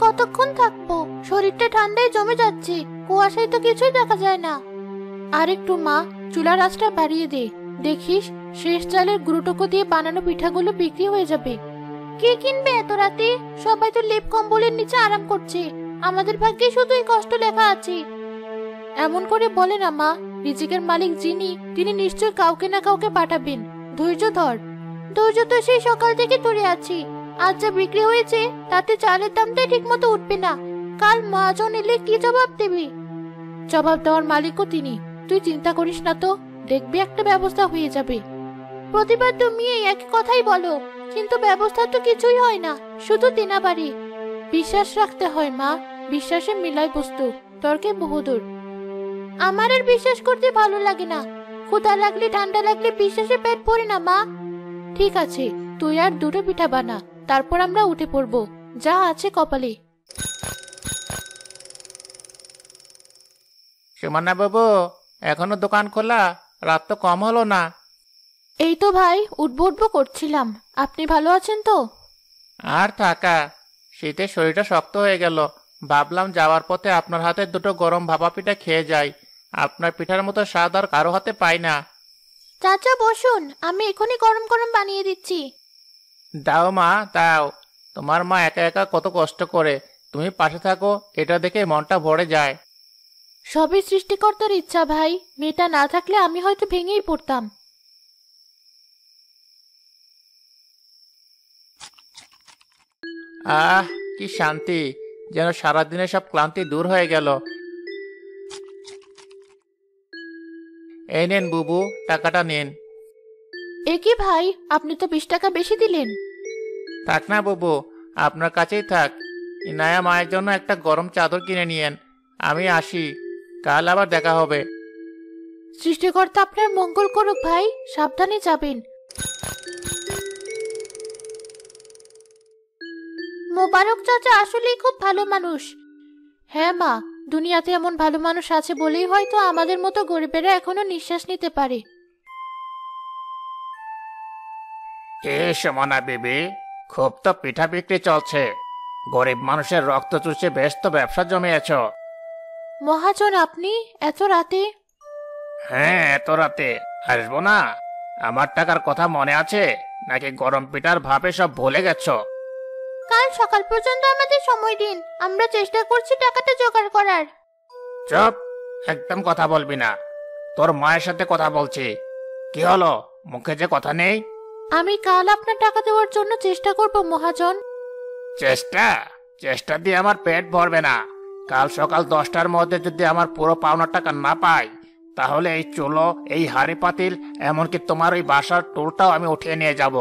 কতক্ষণ থাকবো? শরীরটা ঠান্ডায় জমে যাচ্ছে, কুয়াশায় তো কিছুই দেখা যায় না। আর একটু মা, চুলার আঁচটা বাড়িয়ে দে। দেখিস শেষ চালের গুঁড়োটুকু দিয়ে বানানো পিঠাগুলো বিক্রি হয়ে যাবে। কে কিনবে এত রাতে? সবাই তো লেপ কম্বলের নিচে আরাম করছে, আমাদের ভাগ্যে শুধু এই কষ্ট লেখা আছে। এমন করে বলে না মা, রিজিকের মালিক যিনি তিনি নিশ্চয় কাউকে না কাউকে পাঠাবেন। ধৈর্য ধর। ধৈর্য তো সেই সকাল থেকে ধরে আছি। আজ যা বিক্রি হয়েছে তাতে চালের দামটাই ঠিক মতো উঠবে না। কাল মহাজন এলে কি জবাব দেবে? জবাব দেওয়ার মালিকও তিনি। তুই চিন্তা করিস না তো, দেখবি একটা ব্যবস্থা হয়ে যাবে। প্রতিবার তুমি এই একই কথাই বলো, কিন্তু ব্যবস্থা তো কিছুই হয় না, শুধু দিনাবাড়ি। বিশ্বাস রাখতে হয় মা, বিশ্বাসে মিলাই বস্তু, তর্কে বহুদূর। আমার আর বিশ্বাস করতে ভালো লাগে না। ক্ষুধা লাগলে ঠান্ডা লাগলে বিশ্বাসে পেট ভরে না মা। ঠিক আছে, তুই আর দুটো পিঠা বানা, তারপর আমরা উঠে পড়বো, যা আছে কপালে। সুমনা বাবু, এখনো দোকান খোলা? রাত তো কম হলো না। এই তো ভাই, উঠবো উঠবো করছিলাম। আপনি ভালো আছেন তো? আর থাকা, শীতে শরীরটা শক্ত হয়ে গেল। ভাবলাম যাওয়ার পথে আপনার হাতে দুটো গরম ভাপা পিঠা খেয়ে যাই। আপনার পিঠার মতো স্বাদ আর কারো হাতে পাই না। চাচা বসুন, আমি এখনই গরম গরম বানিয়ে দিচ্ছি। দাও মা, দাও। তোমার মা একা একা কত কষ্ট করে, তুমি পাশে থাকো, এটা দেখে মনটা ভরে যায়। সবই সৃষ্টিকর্তার ইচ্ছা ভাই, মেয়েটা না থাকলে আমি হয়তো ভেঙেই পড়তাম। আহ, কি শান্তি, যেন সারাদিনের সব ক্লান্তি দূর হয়ে গেল। এই নেন বুবু, টাকাটা নিন। এ কি ভাই, আপনি তো 20 টাকা বেশি দিলেন। থাক না বুবু, আপনার কাছেই থাক। ইনায়া মায়ের জন্য একটা গরম চাদর কিনে নিয়েন। আমি আসি, কাল আবার দেখা হবে। সৃষ্টিকর্তা আপনার মঙ্গল করুক ভাই, সাবধানে যাবেন। মোবারক চাচা আসলেই খুব ভালো মানুষ। হ্যাঁ মা, দুনিয়াতে এমন ভালো মানুষ আছে বলেই হয়তো আমাদের মতো গরিবেরা এখনো নিঃশ্বাস নিতে পারে। এ সুমনা বিবি, খুব তো পিঠা বিক্রি চলছে। গরিব মানুষের রক্ত চুষে বেশ তো ব্যবসা জমিয়েছ। মহাজন আপনি এত রাতে? হ্যাঁ, এত রাতে আসবো না? আমার টাকার কথা মনে আছে নাকি গরম পিঠার ভাবে সব ভুলে গেছ? কাল সকাল পর্যন্ত আমাদের সময় দিন, আমরা চেষ্টা করছি টাকাটা জোগাড় করার। চুপ, একদম কথা বলবি না। তোর মায়ের সাথে কথা বলছি। কি হলো, মুখে যে কথা নেই? আমি কাল আপনার টাকা দেওয়ার জন্য চেষ্টা করব মহাজন। চেষ্টা? চেষ্টা দিয়ে আমার পেট ভরবে না। কাল সকাল 10টার মধ্যে যদি আমার পুরো পাওনা টাকা না পাই, তাহলে এই চুলো, এই হাড়ি পাতিল, এমনকি তোমার ওই বাসার টোলটাও আমি উঠিয়ে নিয়ে যাব।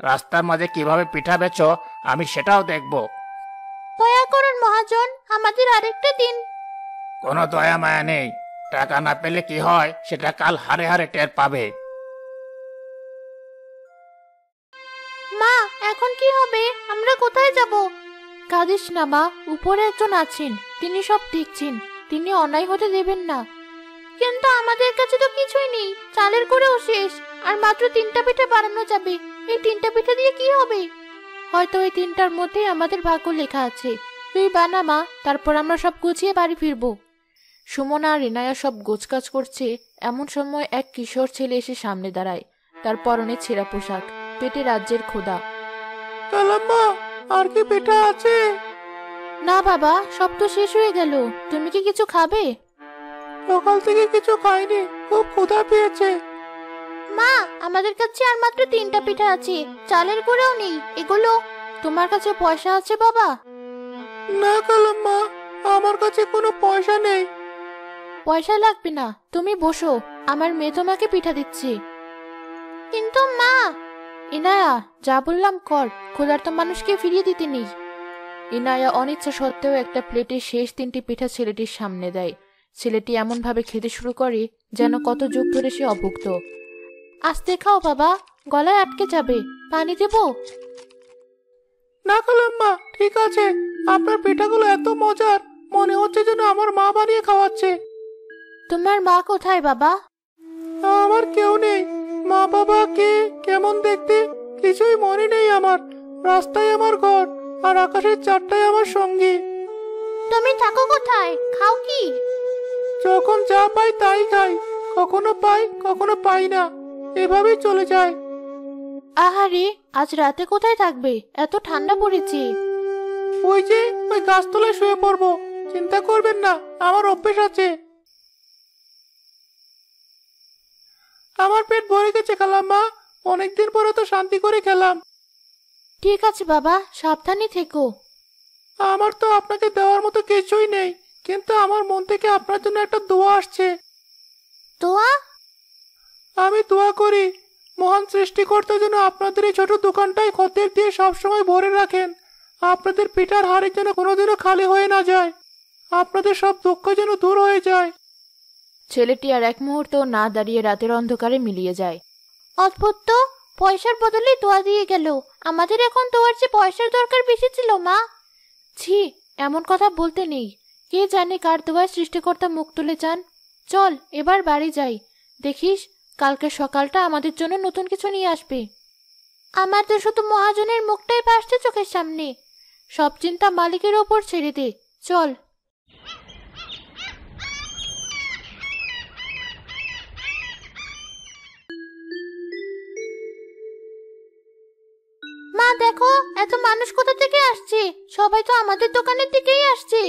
রাস্তার মাঝে কিভাবে পিঠা বেচো আমি সেটাও দেখব। দয়া করুন মহাজন, আমাদের আরেকটা দিন। কোনো দয়া মায়া নেই। টাকা না পেলে কি হয় সেটা কাল হারে হারে টের পাবে। মা, এখন কি হবে? আমরা কোথায় যাব? কাঁদিস না মা, উপরে একজন আছেন, তিনি সব দেখছেন, তিনি অন্যায় হতে দেবেন না। কিন্তু আমাদের কাছে তো কিছুই নেই, চালের করেও শেষ, আর মাত্র 3টা পিঠা বানানো যাবে। এই 3টা পিঠা দিয়ে কি হবে? হয়তো এই 3টার মধ্যেই আমাদের ভাগ্য লেখা আছে। তুই বানা মা, তারপর আমরা সব গুছিয়ে বাড়ি ফিরবো। সুমনা আর রিনায়া সব গোছকাজ করছে, এমন সময় এক কিশোর ছেলে এসে সামনে দাঁড়ায়। তার পরনে ছেঁড়া পোশাক, পেটে রাজ্যের ক্ষুধা। কালাম্মা, আর কি পিঠা আছে? না বাবা, সব তো শেষ হয়ে গেল। তুমি কি কিছু খাবে? সকাল থেকে কিছু খাইনি, খুব ক্ষুধা পেয়েছে। মা, আমাদের কাছে আর মাত্র 3টা পিঠা আছে, চালের গুঁড়োও নেই। এগুলো তোমার কাছে পয়সা আছে বাবা? না কালাম্মা, আমার কাছে কোনো পয়সা নেই। পয়সা লাগবে না, তুমি বসো, আমার মেয়ে তোমাকে পিঠা দিচ্ছে। কিন্তু মা। ইনায়া, যা বললাম কর, ক্ষুধার্ত মানুষকে ফিরিয়ে দিতে নেই। ইনায়া অনিচ্ছা সত্ত্বেও একটা প্লেটে শেষ 3টি পিঠা ছেলেটির সামনে দেয়। ছেলেটি এমন ভাবে খেতে শুরু করে যেন কত যুগ ধরে সে অভুক্ত। আস্তে খাও বাবা, গলায় আটকে যাবে। পানি দেব? না কালাম্মা, ঠিক আছে। আপনার পিঠাগুলো এত মজার, মনে হচ্ছে যেন আমার মা বানিয়ে খাওয়াচ্ছে। তোমার মা কোথায় বাবা? আমার কেউ নেই। মা বাবা কে, কেমন দেখতে কিছুই মনে নেই আমার। রাস্তায় আমার ঘর, আর আকাশের চাঁদটাই আমার সঙ্গী। তুমি থাকো কোথায়, খাও কি? যখন যা পাই তাই খাই, কখনো পাই কখনো পাই না, এভাবেই চলে যায়। আহারে, আজ রাতে কোথায় থাকবে? এত ঠান্ডা পড়েছে। ওই যে ওই গাছতলায় শুয়ে পড়বো, চিন্তা করবেন না, আমার অভ্যেস আছে। আমার পেট ভরে গেছে খালাম্মা, অনেকদিন পরে তো শান্তি করে খেলাম। ঠিক আছে বাবা, সাবধানে থেকো। আমার তো আপনাকে দেওয়ার মতো কিছুই নেই, কিন্তু আমার মন থেকে আপনার জন্য একটা দোয়া আসছে। দোয়া? আমি দোয়া করি মহান সৃষ্টিকর্তা যেন আপনাদের এই ছোট দোকানটাই খদ্দের দিয়ে সবসময় ভরে রাখেন, আপনাদের পিঠার হাড়ি যেন কোনোদিনও খালি হয়ে না যায়, আপনাদের সব দুঃখ যেন দূর হয়ে যায়। ছেলেটি আর এক মুহূর্ত না দাঁড়িয়ে রাতের অন্ধকারে মিলিয়ে যায়। অদ্ভুত তো, পয়সার বদলে দোয়া দিয়ে গেল। আমাদের এখন দোয়ার চেয়ে পয়সার দরকার বেশি ছিল মা। ছি, এমন কথা বলতে নেই। কে জানে কার দোয়ায় সৃষ্টিকর্তা মুখ তুলে চান। চল এবার বাড়ি যাই, দেখিস কালকে সকালটা আমাদের জন্য নতুন কিছু নিয়ে আসবে। আমার তো শুধু মহাজনের মুখটাই ভাসছে চোখের সামনে। সব চিন্তা মালিকের ওপর ছেড়ে দে, চল। মা দেখো, এত মানুষ কোথা থেকে আসছে? সবাই তো আমাদের দোকানের দিকেই আসছে।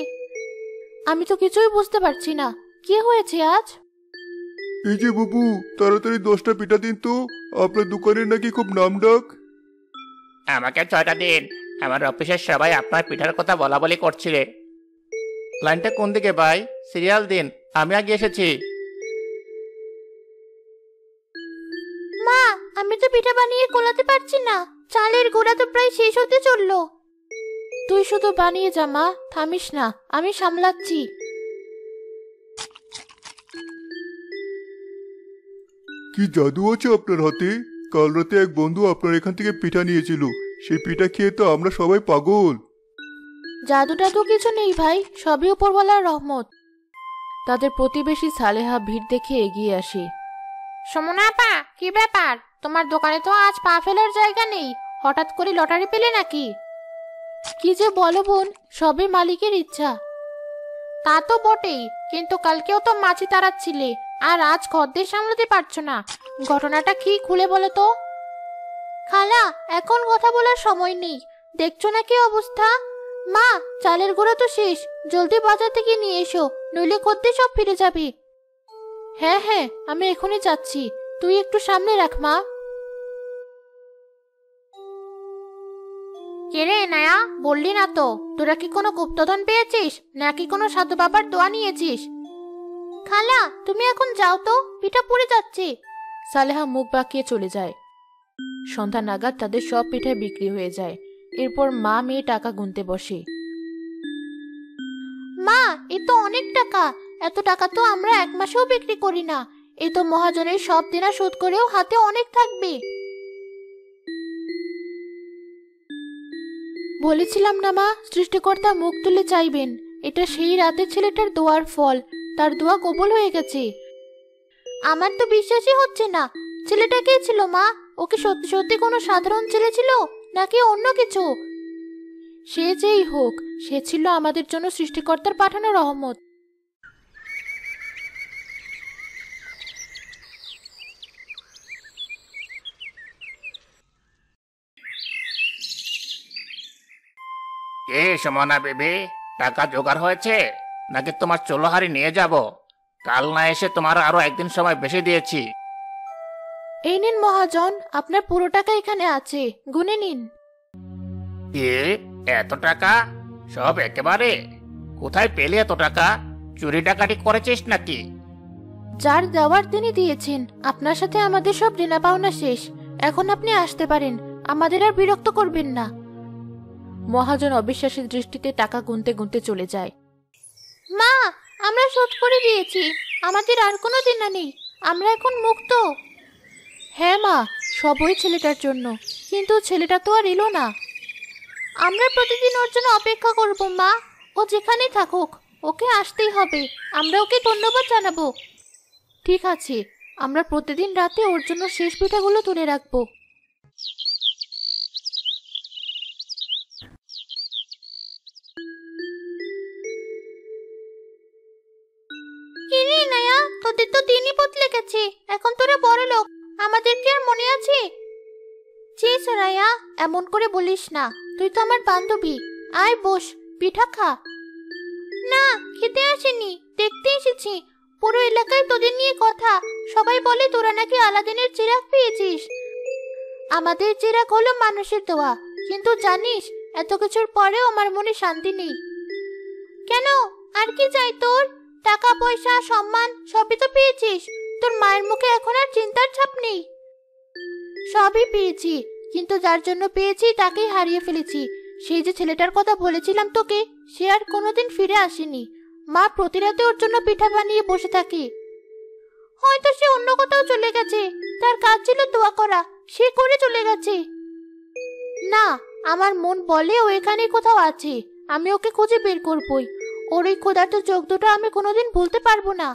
আমি তো কিছুই বুঝতে পারছি না, কি হয়েছে আজ? এই যে বাবু, তাড়াতাড়ি 10টা পিঠা দিন তো, আপনার দোকানের নাকি খুব নাম ডাক। আমাকে 6টা দিন, আমার অফিসের সবাই আপনার পিঠার কথা বলা বলি করছিলে। লাইনটা কোন দিকে ভাই? সিরিয়াল দিন, আমি আগে এসেছি। মা, আমি তো পিঠা বানিয়ে কোলাতে পারছি না, চালের গুঁড়া তো প্রায় শেষ হতে চললো। তুই শুধু বানিয়ে যা মা, থামিস না, আমি সামলাচ্ছি। কি জাদু আছে আপনার হাতে? কাল রাতে এক বন্ধু আপনার এখান থেকে পিঠা নিয়েছিল, সেই পিঠা খেয়ে তো আমরা সবাই পাগল। জাদুটা তো কিছু নেই ভাই, সবই উপরওয়ালার রহমত। তাদের প্রতিবেশী সালেহা ভিড় দেখে এগিয়ে আসে। সমনা আপা, কি ব্যাপার? তোমার দোকানে তো আজ পা ফেলার জায়গা নেই, হঠাৎ করে লটারি পেলে নাকি? কি যে বলো বোন, সবই মালিকের ইচ্ছা। তা তো বটেই, কিন্তু কালকেও তো মাছি তাড়াচ্ছিলে, আর আজ খদ্দের সামলাতে পারছো না। ঘটনাটা কি খুলে বলো তো। খালা, এখন কথা বলার সময় নেই, দেখছো না কি অবস্থা। মা, চালের গুঁড়ো তো শেষ, জলদি বাজার থেকে নিয়ে এসো, নইলে খদ্দের সব ফিরে যাবে। হ্যাঁ হ্যাঁ, আমি এখনই যাচ্ছি, তুই একটু সামনে রাখ মা। কে রে নায়া, বললি না তো, তোরা কি কোনো গুপ্তধন পেয়েছিস নাকি কোনো সাধু বাবার দোয়া নিয়েছিস? খালা, তুমি এখন যাও তো, পিঠা পুড়ে যাচ্ছে। সালেহা মুখ বাঁকিয়ে চলে যায়। সন্ধ্যা নাগাদ তাদের সব পিঠা বিক্রি হয়ে যায়। এরপর মা মেয়ে টাকা গুনতে বসে। মা, এ তো অনেক টাকা, এত টাকা তো আমরা এক মাসেও বিক্রি করি না। এ তো মহাজনের সব দেনা শোধ করেও হাতে অনেক থাকবে। বলেছিলাম না মা, সৃষ্টিকর্তা মুখ তুলে চাইবেন। এটা সেই রাতের ছেলেটার দোয়ার ফল, তার দোয়া কবুল হয়ে গেছে। আমার তো বিশ্বাসই হচ্ছে না। ছেলেটা কে ছিল মা? ওকে সত্যি সত্যি কোনো সাধারণ ছেলে ছিল নাকি অন্য কিছু? সে যেই হোক, সে ছিল আমাদের জন্য সৃষ্টিকর্তার পাঠানো রহমত। কে সমনা বেবি, টাকা জোগাড় হয়েছে নাকি তোমার চোলোহারি নিয়ে যাব? কাল না এসে তোমার আরো একদিন সময় বেশি দিয়েছি। এই নিন মহাজন, আপনার পুরো টাকা এখানে আছে, গুনে নিন। এ এত টাকা? সব একেবারে? কোথায় পেলে এত টাকা? চুরি ডাকাতি করেছিস নাকি? যার দেওয়ার তিনি দিয়েছেন, আপনার সাথে আমাদের সব দেনা পাওনা শেষ। এখন আপনি আসতে পারেন, আমাদের আর বিরক্ত করবেন না। মহাজন অবিশ্বাসী দৃষ্টিতে টাকা গুনতে গুনতে চলে যায়। মা, আমরা শোধ করে দিয়েছি, আমাদের আর কোনো দেনা নেই, আমরা এখন মুক্ত। হ্যাঁ মা, সব ওই ছেলেটার জন্য, কিন্তু ছেলেটা তো আর এলো না। আমরা প্রতিদিন ওর জন্য অপেক্ষা করব মা, ও যেখানেই থাকুক ওকে আসতেই হবে, আমরা ওকে ধন্যবাদ জানাবো। ঠিক আছে, আমরা প্রতিদিন রাতে ওর জন্য শেষ পিঠাগুলো তুলে রাখবো। আর মনে আছে? ছি সুরাইয়া, এমন করে বলিস না। তুই তো আমার বান্ধবী। আয় বস, পিঠা খা। না, খেতে আসেনি, দেখতে এসেছি। পুরো এলাকায় তোদের নিয়ে কথা। সবাই বলে তোরা নাকি আলাদিনের চিরাগ পেয়েছিস। আমাদের চিরাগ হলো মানুষের দোয়া, কিন্তু জানিস এত কিছুর পরেও আমার মনে শান্তি নেই। কেন, আর কি চাই তোর? টাকা পয়সা সম্মান সবই তো পেয়েছিস। তোর মায়ের মুখে এখন আর চিন্তার ছাপ নেই। সবই পেয়েছি, কিন্তু যার জন্য পেয়েছি তাকেই হারিয়ে ফেলেছি। সেই যে ছেলেটার কথা বলেছিলাম তোকে, সে আর কোনোদিন ফিরে আসেনি। মা প্রতি রাতে ওর জন্য পিঠা বানিয়ে বসে থাকে। হয়তো সে অন্য কোথাও চলে গেছে। তার কাজ ছিল দোয়া করা, সে করে চলে গেছে। না, আমার মন বলে ও এখানে কোথাও আছে। আমি ওকে খুঁজে বের করবই। ওর এই ক্ষুধার্ত চোখ দুটো আমি কোনোদিন ভুলতে পারবো না।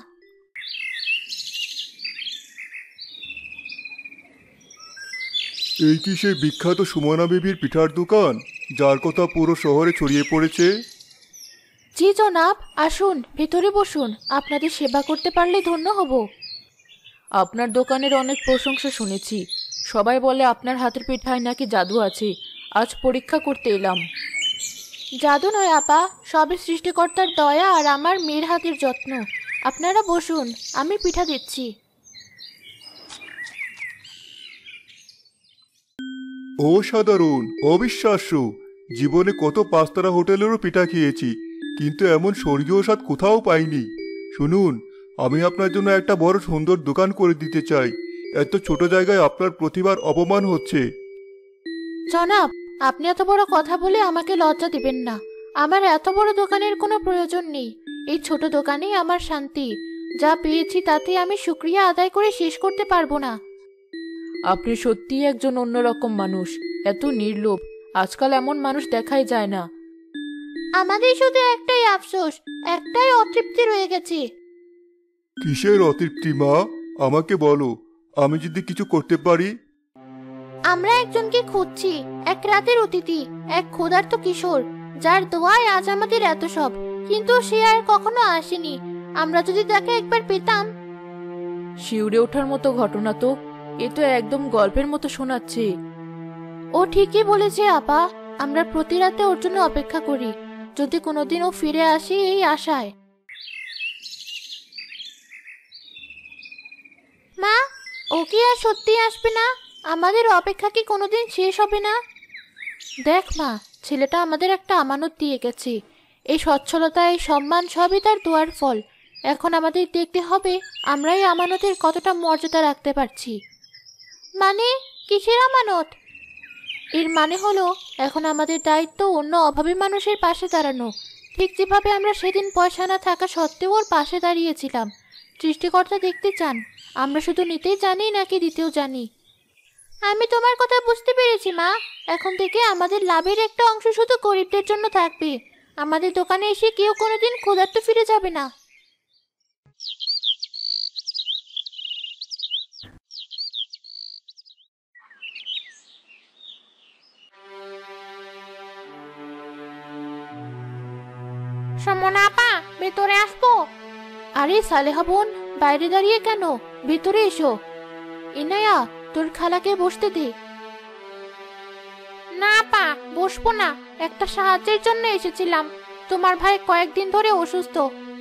এই কি সেই বিখ্যাত সুমনা বিবির পিঠার দোকান, যার কথা পুরো শহরে ছড়িয়ে পড়েছে? জি জনাব, আসুন ভেতরে বসুন। আপনাদের সেবা করতে পারলে ধন্য হব। আপনার দোকানের অনেক প্রশংসা শুনেছি। সবাই বলে আপনার হাতের পিঠায় নাকি জাদু আছে। আজ পরীক্ষা করতে এলাম। জাদু নয় আপা, সবই সৃষ্টিকর্তার দয়া আর আমার মেয়ের হাতের যত্ন। আপনারা বসুন, আমি পিঠা দিচ্ছি। অসাধারণ, অবিশ্বাস্য। জীবনে কত পাঁচতারা হোটেলেরও পিঠা খেয়েছি, কিন্তু এমন স্বর্গীয় স্বাদ কোথাও পাইনি। শুনুন, আমি আপনার জন্য একটা বড় সুন্দর দোকান করে দিতে চাই। এত ছোট জায়গায় আপনার প্রতিভার অপমান হচ্ছে। জনাব, আপনি এত বড় কথা বলে আমাকে লজ্জা দিবেন না। আমার এত বড় দোকানের কোনো প্রয়োজন নেই। এই ছোট দোকানেই আমার শান্তি। যা পেয়েছি তাতে আমি শুকরিয়া আদায় করে শেষ করতে পারবো না। আপনি সত্যিই একজন অন্যরকম মানুষ। এত নির্লোভ, আজকাল এমন মানুষ দেখাই যায় না। আমাদের শুধু একটাই আফসোস, একটাই অতৃপ্তি রয়ে গেছে। কিসের অতৃপ্তি মা? আমাকে বলো, আমি যদি কিছু করতে পারি। আমরা একজনকে খুঁজছি, এক রাতের অতিথি, এক ক্ষুধার্ত কিশোর, যার দোয়ায় আজ আমাদের এত সব। কিন্তু সে আর কখনো আসেনি। আমরা যদি তাকে একবার পেতাম। শিউরে ওঠার মতো ঘটনা তো। এ তো একদম গল্পের মতো শোনাচ্ছে। ও ঠিকই বলেছে আপা। আমরা প্রতি রাতে ওর জন্য অপেক্ষা করি, যদি কোনোদিন ও ফিরে আসে এই আশায়। মা, ও কি আর সত্যি আসবে না? আমাদের অপেক্ষা কি কোনোদিন শেষ হবে না? দেখ মা, ছেলেটা আমাদের একটা আমানত দিয়ে গেছে। এই সচ্ছলতা, এই সম্মান সবই তার দোয়ার ফল। এখন আমাদের দেখতে হবে আমরা এই আমানতের কতটা মর্যাদা রাখতে পারছি। মানে, কিসের আমানত? এর মানে হলো এখন আমাদের দায়িত্ব অন্য অভাবী মানুষের পাশে দাঁড়ানো। ঠিক যেভাবে আমরা সেদিন পয়সা না থাকা সত্ত্বেও ওর পাশে দাঁড়িয়েছিলাম। সৃষ্টিকর্তা দেখতে চান আমরা শুধু নিতেই জানি নাকি দিতেও জানি। আমি তোমার কথা বুঝতে পেরেছি মা। এখন থেকে আমাদের লাভের একটা অংশ শুধু গরিবদের জন্য থাকবে। আমাদের দোকানে এসে কেউ কোনোদিন ক্ষুধার্ত ফিরে যাবে না। সমনা আপা, ভেতরে আসবো? আরে সালেহা বোন, বাইরে দাঁড়িয়ে কেন? ভেতরে এসো। ইনায়া, তোর খালাকে বসতে দে। না আপা, বসবো না। একটা সাহায্যের জন্য এসেছিলাম। তোমার ভাই কয়েকদিন ধরে অসুস্থ,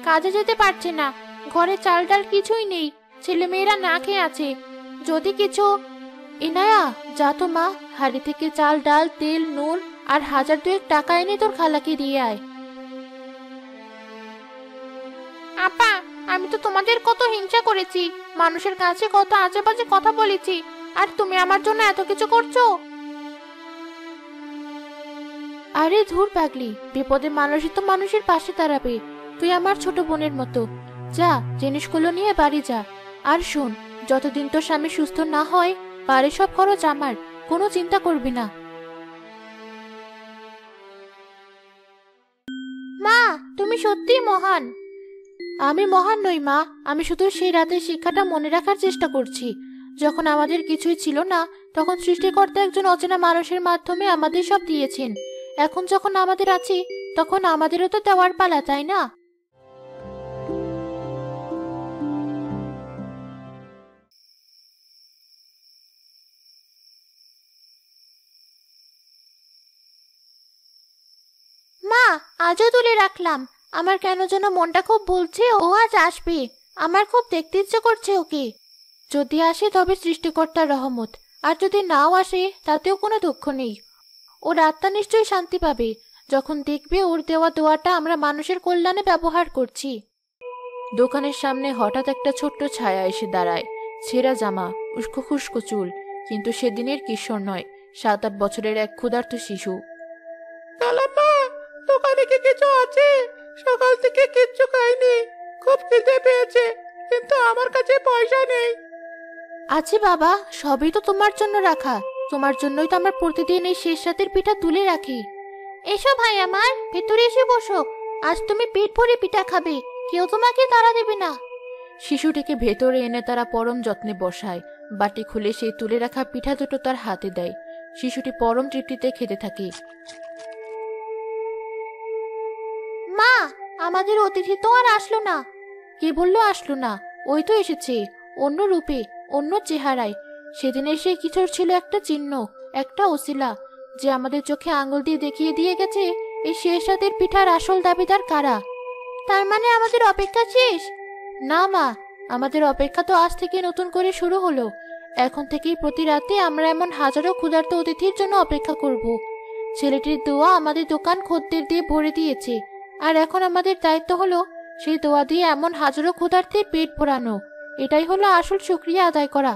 কাজে যেতে পারছে না। ঘরে চাল ডাল কিছুই নেই, ছেলে মেয়েরা না খেয়ে আছে। যদি কিছু। ইনায়া, যা তো মা, হাড়ি থেকে চাল ডাল তেল নুন আর 1000-2 টাকা এনে তোর খালাকে দিয়ে আয়। আপা, আমি তো তোমাদের কত হিংসা করেছি, মানুষের কাছে কত আজে বাজে কথা বলেছি, আর তুমি আমার জন্য এত কিছু করছো। আরে ধুর পাগলি, বিপদে মানুষই তো মানুষের পাশে দাঁড়াবে। তুই আমার ছোট বোনের মতো। যা, জিনিসগুলো নিয়ে বাড়ি যা। আর শোন, যতদিন তোর স্বামী সুস্থ না হয় বাড়ির সব খরচ আমার, কোনো চিন্তা করবি না। মা, তুমি সত্যিই মহান। আমি মহান নই মা, আমি শুধু সেই রাতের শিক্ষাটা মনে রাখার চেষ্টা করছি। যখন আমাদের কিছুই ছিল না, তখন সৃষ্টিকর্তা একজন অচেনা মানুষের মাধ্যমে আমাদের সব দিয়েছেন। এখন যখন আমাদের আছে, তখন আমাদেরও তো দেওয়ার পালা, তাই না? আজও তুলে রাখলাম। আমার কেন যেন মনটা খুব বলছে ও আজ আসবে। আমার খুব দেখতে ইচ্ছে করছে ওকে। যদি আসে তবে সৃষ্টিকর্তার রহমত, আর যদি নাও আসে তাতেও কোনো দুঃখ নেই। ওর আত্মা নিশ্চয়ই শান্তি পাবে যখন দেখবে ওর দেওয়া দোয়াটা আমরা মানুষের কল্যাণে ব্যবহার করছি। দোকানের সামনে হঠাৎ একটা ছোট্ট ছায়া এসে দাঁড়ায়। ছেঁড়া জামা, উস্কো খুস্কো চুল, কিন্তু সেদিনের কিশোর নয়, 7-8 বছরের এক ক্ষুধার্ত শিশু। কালাম্মা, দোকানে কি কিছু আছে? সকাল থেকে কিচ্ছু খাইনি, খুব খিদে পেয়েছে, কিন্তু আমার কাছে পয়সা নেই। আছে বাবা, সবই তো তোমার জন্য রাখা। তোমার জন্যই তো আমরা প্রতিদিন এই শেষ রাতের পিঠা তুলে রাখি। এসো ভাই আমার, ভেতরে এসে বসো। আজ তুমি পেট ভরে পিঠা খাবে, কেউ তোমাকে তাড়া দেবে না। শিশুটিকে ভেতরে এনে তারা পরম যত্নে বসায়। বাটি খুলে সেই তুলে রাখা পিঠা দুটো তার হাতে দেয়। শিশুটি পরম তৃপ্তিতে খেতে থাকে। মা, আমাদের অতিথি তো আর আসলো না। কে বললো আসলো না? ওই তো এসেছে, অন্য রূপে, অন্য চেহারায়। সেদিনের সেই কিছুর ছিল একটা চিহ্ন, একটা ওসিলা, যে আমাদের চোখে আঙুল দিয়ে দেখিয়ে দিয়ে গেছে এই শেষ রাতের পিঠার আসল দাবিদার কারা। তার মানে আমাদের অপেক্ষা শেষ? না মা, আমাদের অপেক্ষা তো আজ থেকে নতুন করে শুরু হলো। এখন থেকেই প্রতি রাতে আমরা এমন হাজারো ক্ষুধার্ত অতিথির জন্য অপেক্ষা করব। ছেলেটির দোয়া আমাদের দোকান খদ্দের দিয়ে ভরে দিয়েছে, আর এখন আমাদের দায়িত্ব হলো সেই দোয়া দিয়ে এমন হাজারো ক্ষুধার্তের পেট ভরানো। এটাই হলো আসল শুকরিয়া আদায় করা।